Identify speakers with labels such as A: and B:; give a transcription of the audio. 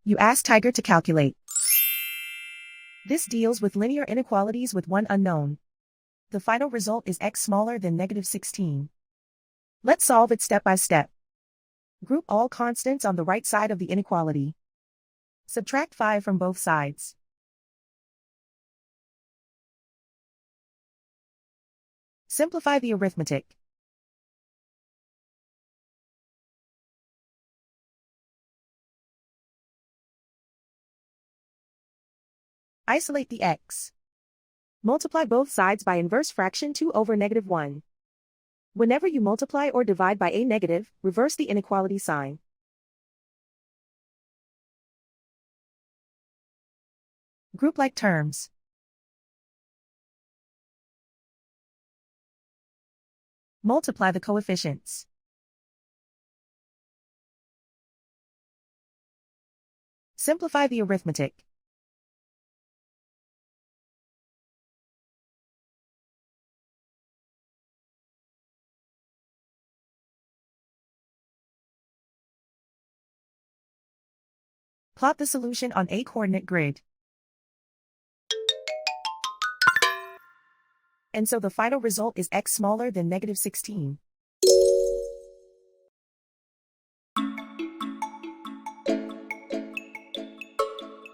A: You ask Tiger to calculate. This deals with linear inequalities with one unknown. The final result is x smaller than -16. Let's solve it step by step. Group all constants on the right side of the inequality. Subtract 5 from both sides. Simplify the arithmetic. Isolate the x. Multiply both sides by inverse fraction 2 over -1. Whenever you multiply or divide by a negative, reverse the inequality sign. Group like terms. Multiply the coefficients. Simplify the arithmetic. Plot the solution on a coordinate grid. And so the final result is x smaller than -16.